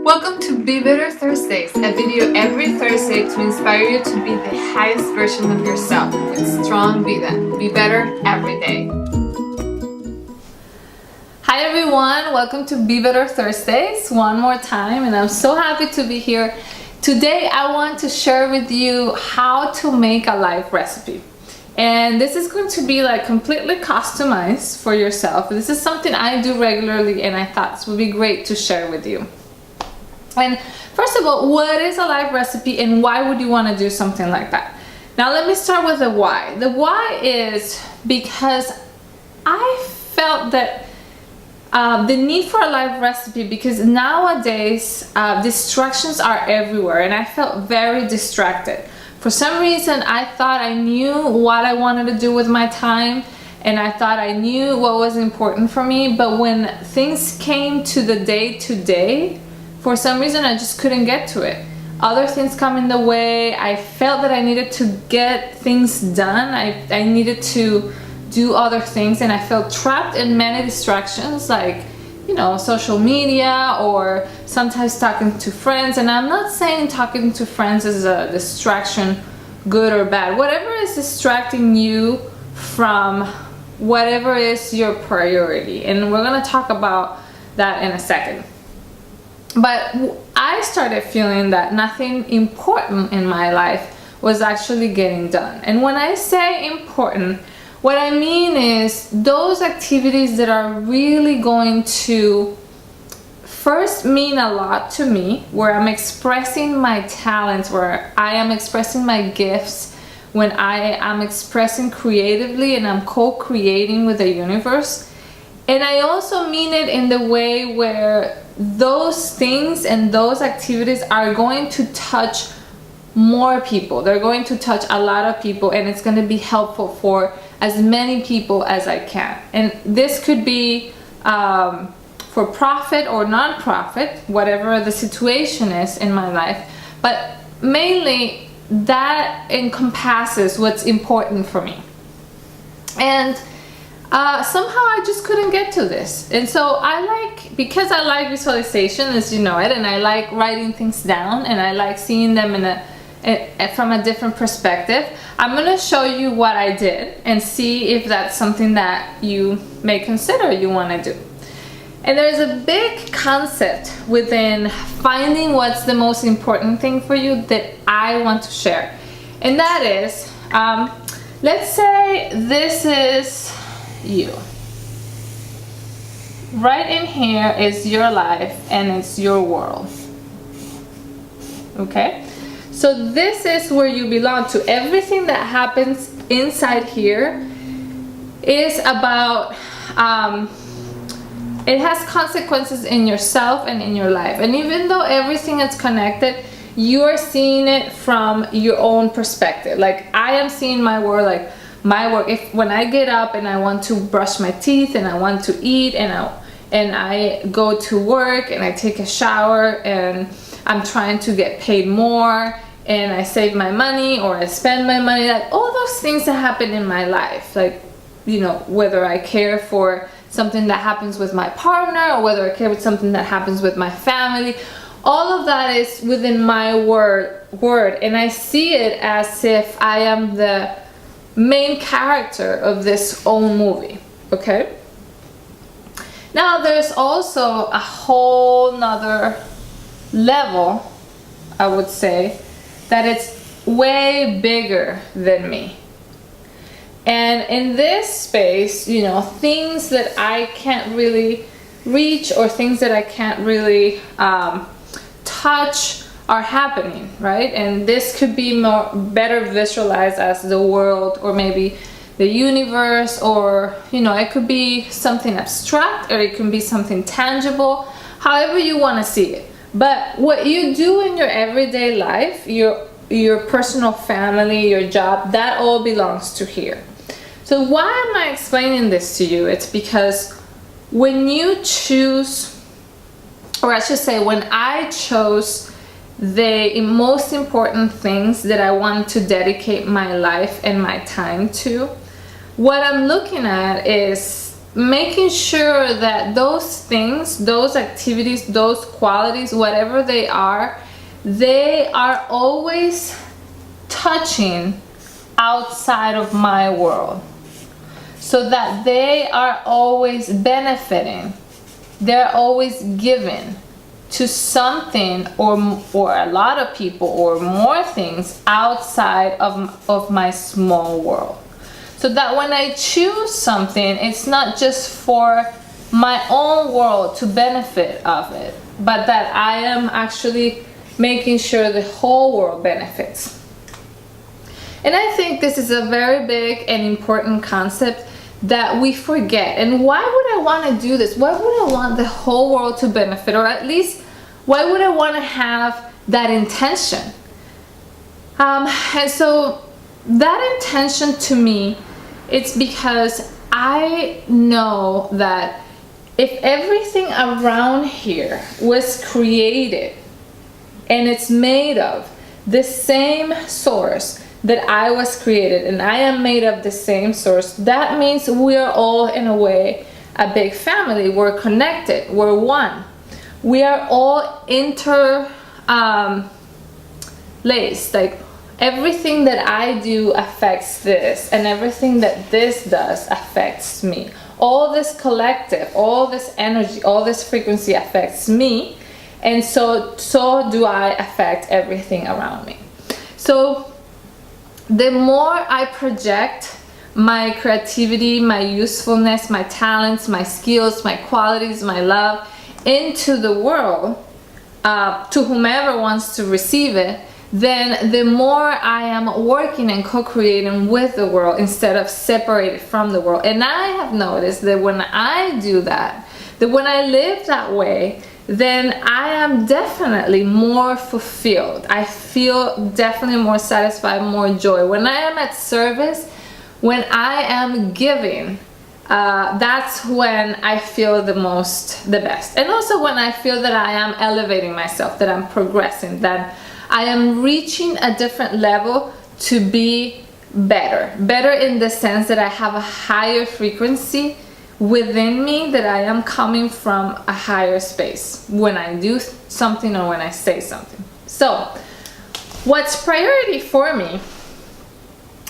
Welcome to Be Better Thursdays, a video every Thursday to inspire you to be the highest version of yourself with strong Vida. Be better every day. Hi everyone, welcome to Be Better Thursdays one more time, and I'm so happy to be here. Today I want to share with you how to make a life recipe. And this is going to be like completely customized for yourself. This is something I do regularly and I thought this would be great to share with you. And first of all, what is a life recipe and why would you want to do something like that? Now let me start with the why. The why is because I felt that the need for a life recipe, because nowadays distractions are everywhere and I felt very distracted. For some reason I thought I knew what I wanted to do with my time and I thought I knew what was important for me, but when things came to the day-to-day, for some reason I just couldn't get to it. Other things come in the way. I felt that I needed to get things done. I needed to do other things and I felt trapped in many distractions, like, you know, social media or sometimes talking to friends. And I'm not saying talking to friends is a distraction, good or bad. Whatever is distracting you from whatever is your priority. And we're gonna talk about that in a second. But I started feeling that nothing important in my life was actually getting done. And when I say important, what I mean is those activities that are really going to first mean a lot to me, where I'm expressing my talents, where I am expressing my gifts, when I am expressing creatively and I'm co-creating with the universe. And I also mean it in the way where those things and those activities are going to touch more people. They're going to touch a lot of people and it's going to be helpful for as many people as I can. And this could be for profit or non-profit, whatever the situation is in my life. But mainly that encompasses what's important for me. And somehow I just couldn't get to this. And so because I like visualization, as you know it, and I like writing things down and I like seeing them from a different perspective, I'm going to show you what I did and see if that's something that you may consider you want to do. And there's a big concept within finding what's the most important thing for you that I want to share. And that is, let's say this is you. Right in here is your life and it's your world. Okay? So this is where you belong to. Everything that happens inside here is about, it has consequences in yourself and in your life. And even though everything is connected, you are seeing it from your own perspective. Like I am seeing my world, like my work. When I get up and I want to brush my teeth and I want to eat and I go to work and I take a shower and I'm trying to get paid more and I save my money or I spend my money, like all those things that happen in my life, like, you know, whether I care for something that happens with my partner or whether I care with something that happens with my family, all of that is within my word, and I see it as if I am the main character of this own movie. Okay? Now there's also a whole nother level, I would say, that it's way bigger than me. And in this space, you know, things that I can't really reach or things that I can't really touch are happening, right? And this could be better visualized as the world or maybe the universe, or, you know, it could be something abstract or it can be something tangible, however you want to see it. But what you do in your everyday life, your personal family, your job, that all belongs to here. So why am I explaining this to you? It's because when you choose, or I should say when I chose the most important things that I want to dedicate my life and my time to, what I'm looking at is making sure that those things, those activities, those qualities, whatever they are always touching outside of my world, so that they are always benefiting, they're always giving to something or a lot of people or more things outside of my small world. So that when I choose something, it's not just for my own world to benefit of it, but that I am actually making sure the whole world benefits. And I think this is a very big and important concept that we forget. And why would I want to do this? Why would I want the whole world to benefit? Or at least, why would I want to have that intention? And so that intention to me, it's because I know that if everything around here was created and it's made of the same source that I was created, and I am made of the same source, that means we're all in a way a big family. We're connected, we're one. We are all laced. Like everything that I do affects this, and everything that this does affects me. All this collective, all this energy, all this frequency affects me, and so do I affect everything around me. So the more I project my creativity, my usefulness, my talents, my skills, my qualities, my love into the world, to whomever wants to receive it, then the more I am working and co-creating with the world instead of separated from the world. And I have noticed that when I do that, that when I live that way, then I am definitely more fulfilled. I feel definitely more satisfied, more joy. When I am at service, when I am giving, that's when I feel the best. And also when I feel that I am elevating myself, that I'm progressing, that I am reaching a different level to be better. Better in the sense that I have a higher frequency within me, that I am coming from a higher space when I do something or when I say something. So what's priority for me?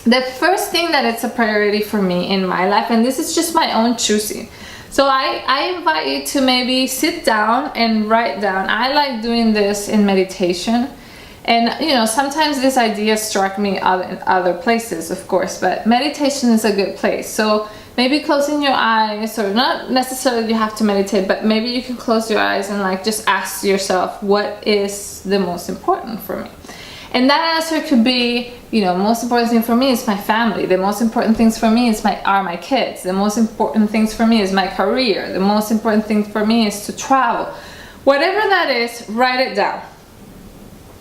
The first thing that it's a priority for me in my life, and this is just my own choosing. So I invite you to maybe sit down and write down. I like doing this in meditation. And you know, sometimes this idea struck me in other places, of course, but meditation is a good place. So maybe closing your eyes, or not necessarily you have to meditate, but maybe you can close your eyes and like just ask yourself, what is the most important for me? And that answer could be, you know, most important thing for me is my family. The most important things for me are my kids. The most important things for me is my career. The most important thing for me is to travel. Whatever that is, write it down.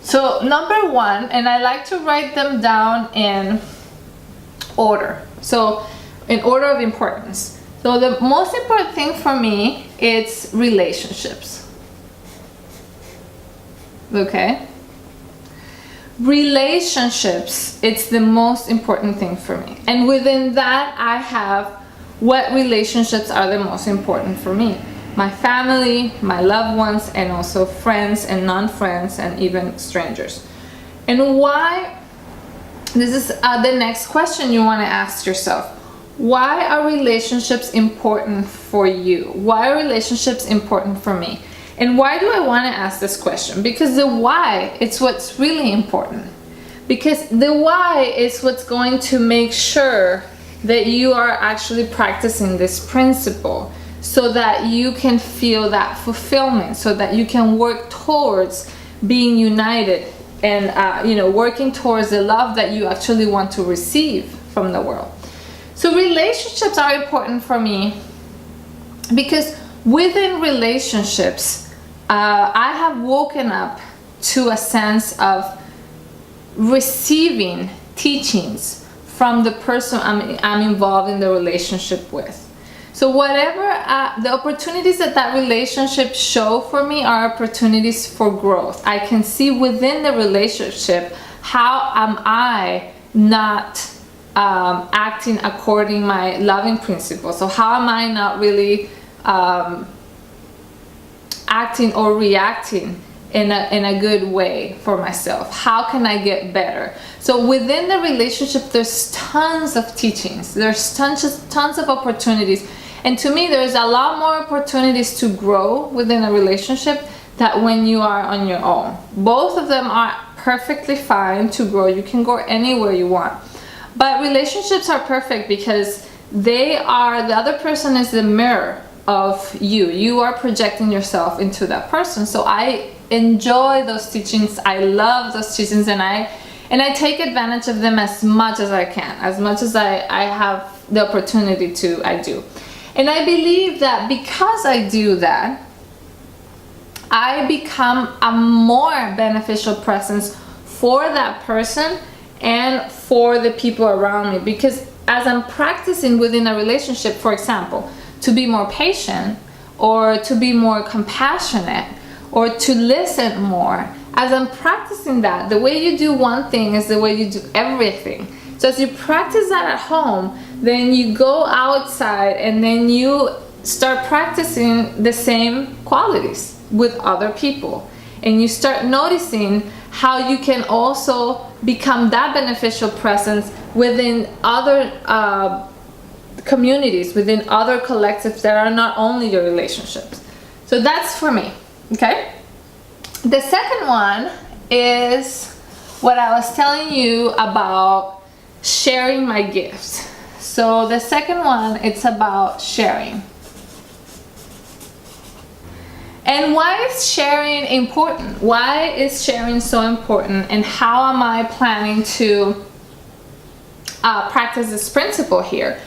So number one, and I like to write them down in order. So in order of importance. So the most important thing for me is relationships. Okay? Relationships, it's the most important thing for me. And within that, I have what relationships are the most important for me. My family, my loved ones, and also friends and non-friends and even strangers. And why? This is the next question you want to ask yourself. Why are relationships important for you? Why are relationships important for me? And why do I want to ask this question? Because the why, it's what's really important. Because the why is what's going to make sure that you are actually practicing this principle, so that you can feel that fulfillment, so that you can work towards being united and you know, working towards the love that you actually want to receive from the world. So relationships are important for me because within relationships, I have woken up to a sense of receiving teachings from the person I'm involved in the relationship with. So whatever the opportunities that relationship show for me are opportunities for growth. I can see within the relationship, how am I not acting according my loving principles? So how am I not really acting or reacting in a good way for myself? How can I get better? So within the relationship, there's tons of teachings, there's tons of opportunities, and to me there's a lot more opportunities to grow within a relationship than when you are on your own. Both of them are perfectly fine to grow. You can go anywhere you want, but relationships are perfect because the other person is the mirror of you. You are projecting yourself into that person. So I enjoy those teachings, I love those teachings, and I take advantage of them as much as I can, as much as I have the opportunity to, I do. And I believe that because I do that, I become a more beneficial presence for that person and for the people around me. Because as I'm practicing within a relationship, for example, to be more patient, or to be more compassionate, or to listen more, as I'm practicing that, the way you do one thing is the way you do everything. So as you practice that at home, then you go outside and then you start practicing the same qualities with other people, and you start noticing how you can also become that beneficial presence within other communities, within other collectives that are not only your relationships. So that's for me. Okay, the second one is what I was telling you about sharing my gifts. So the second one, it's about sharing. And why is sharing important? Why is sharing so important, and how am I planning to practice this principle here?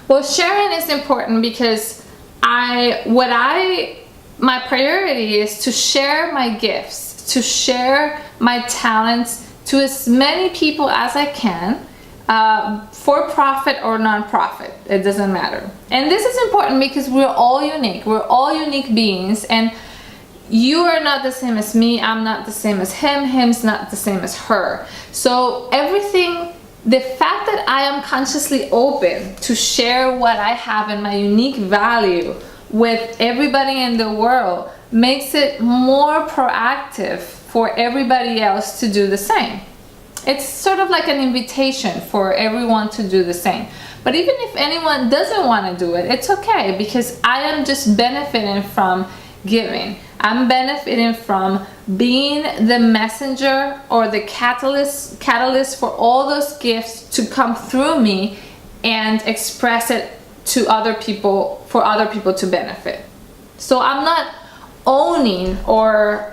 Well, sharing is important because my priority is to share my gifts, to share my talents to as many people as I can, for profit or non-profit, it doesn't matter. And this is important because we're all unique. We're all unique beings, and you are not the same as me, I'm not the same as him, him's not the same as her. So everything, the fact that I am consciously open to share what I have and my unique value with everybody in the world makes it more proactive for everybody else to do the same. It's sort of like an invitation for everyone to do the same. But even if anyone doesn't want to do it, it's okay, because I am just benefiting from giving. I'm benefiting from being the messenger or the catalyst for all those gifts to come through me and express it to other people, for other people to benefit. So I'm not owning or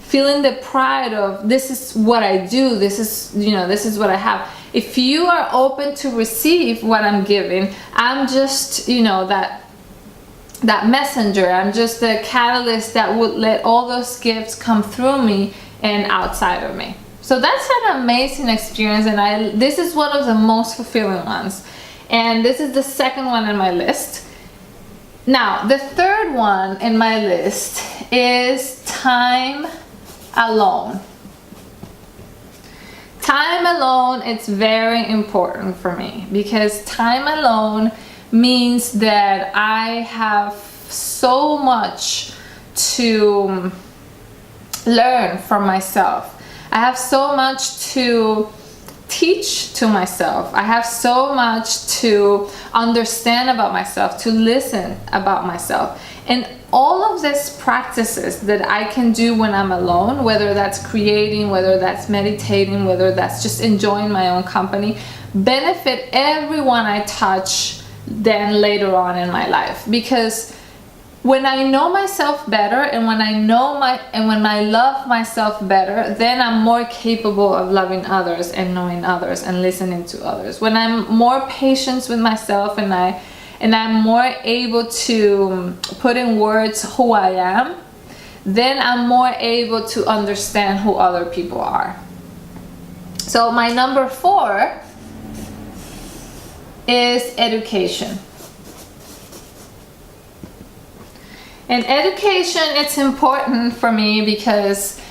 feeling the pride of this is what I do, this is, this is what I have. If you are open to receive what I'm giving, I'm just, that messenger. I'm just the catalyst that would let all those gifts come through me and outside of me. So that's an amazing experience, and this is one of the most fulfilling ones. And this is the second one on my list. Now, the third one in my list is time alone. Time alone, it's very important for me, because time alone means that I have so much to learn from myself. I have so much to teach to myself. I have so much to understand about myself, to listen about myself. And all of these practices that I can do when I'm alone, whether that's creating, whether that's meditating, whether that's just enjoying my own company, benefit everyone I touch then later on in my life. Because when I know myself better, and when I love myself better, then I'm more capable of loving others and knowing others and listening to others. When I'm more patient with myself and I'm more able to put in words who I am, then I'm more able to understand who other people are. So my number 4 is education. And education, it's important for me because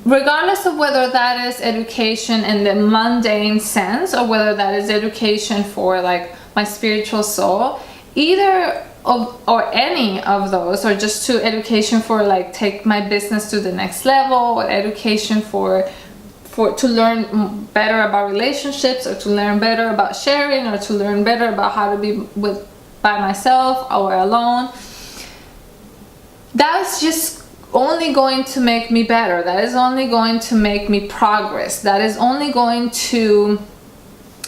regardless of whether that is education in the mundane sense or whether that is education for like my spiritual soul, either of or any of those, or just to education for like take my business to the next level, or education for to learn better about relationships, or to learn better about sharing, or to learn better about how to be by myself or alone, that's just only going to make me better. That is only going to make me progress. That is only going to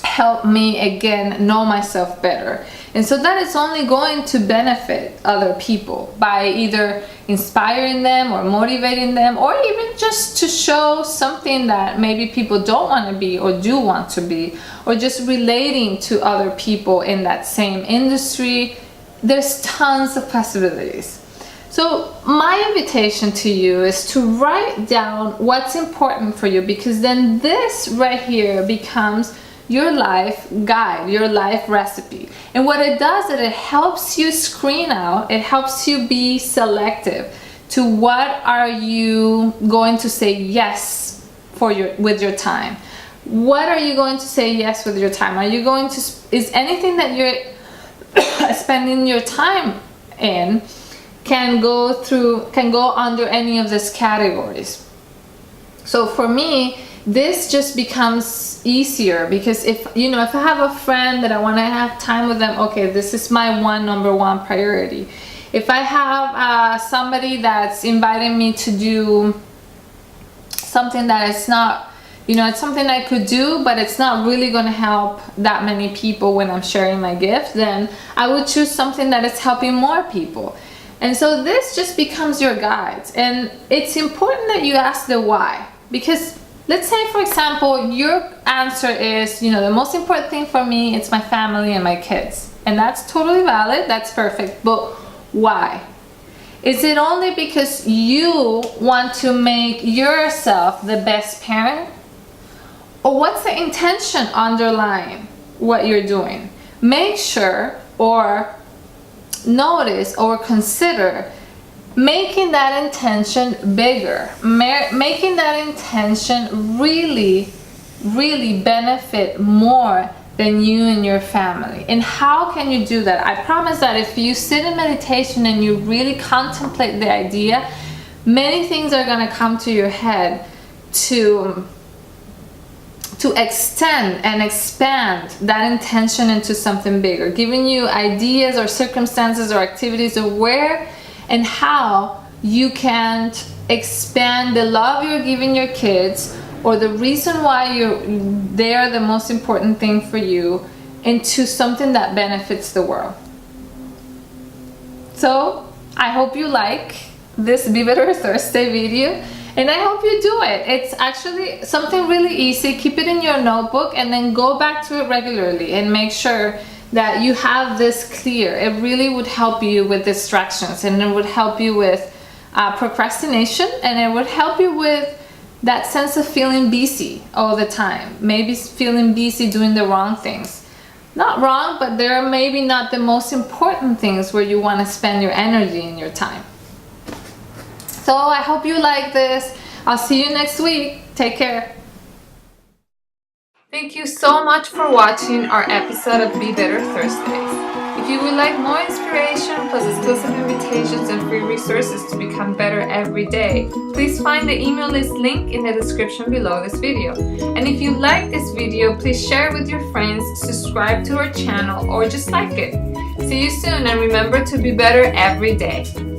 help me again know myself better. And so that is only going to benefit other people by either inspiring them or motivating them, or even just to show something that maybe people don't want to be or do want to be, or just relating to other people in that same industry. There's tons of possibilities. So my invitation to you is to write down what's important for you, because then this right here becomes your life guide, your life recipe. And what it does is it helps you screen out, it helps you be selective to what are you going to say yes with your time. What are you going to say yes with your time? Are you going to, is anything that you're spending your time in can go under any of these categories? So for me, this just becomes easier, because if I have a friend that I want to have time with them, okay, this is my number one priority. If I have somebody that's inviting me to do something that is not, it's something I could do, but it's not really going to help that many people when I'm sharing my gift, then I would choose something that is helping more people. And so this just becomes your guide. And it's important that you ask the why, because let's say, for example, your answer is, the most important thing for me, it's my family and my kids. And that's totally valid, that's perfect. But why? Is it only because you want to make yourself the best parent? Or what's the intention underlying what you're doing? Make sure, or notice, or consider making that intention bigger, making that intention really, really benefit more than you and your family. And how can you do that? I promise that if you sit in meditation and you really contemplate the idea, many things are going to come to your head to extend and expand that intention into something bigger, giving you ideas or circumstances or activities of where and how you can expand the love you're giving your kids, or the reason why they are the most important thing for you, into something that benefits the world. So I hope you like this Be Better Thursday video, and I hope you do it. It's actually something really easy. Keep it in your notebook and then go back to it regularly and make sure that you have this clear. It really would help you with distractions, and it would help you with procrastination, and it would help you with that sense of feeling busy all the time. Maybe feeling busy doing the wrong things. Not wrong, but they're maybe not the most important things where you want to spend your energy and your time. So I hope you like this. I'll see you next week. Take care. Thank you so much for watching our episode of Be Better Thursdays. If you would like more inspiration plus exclusive invitations and free resources to become better every day, please find the email list link in the description below this video. And if you like this video, please share it with your friends, subscribe to our channel, or just like it. See you soon, and remember to be better every day.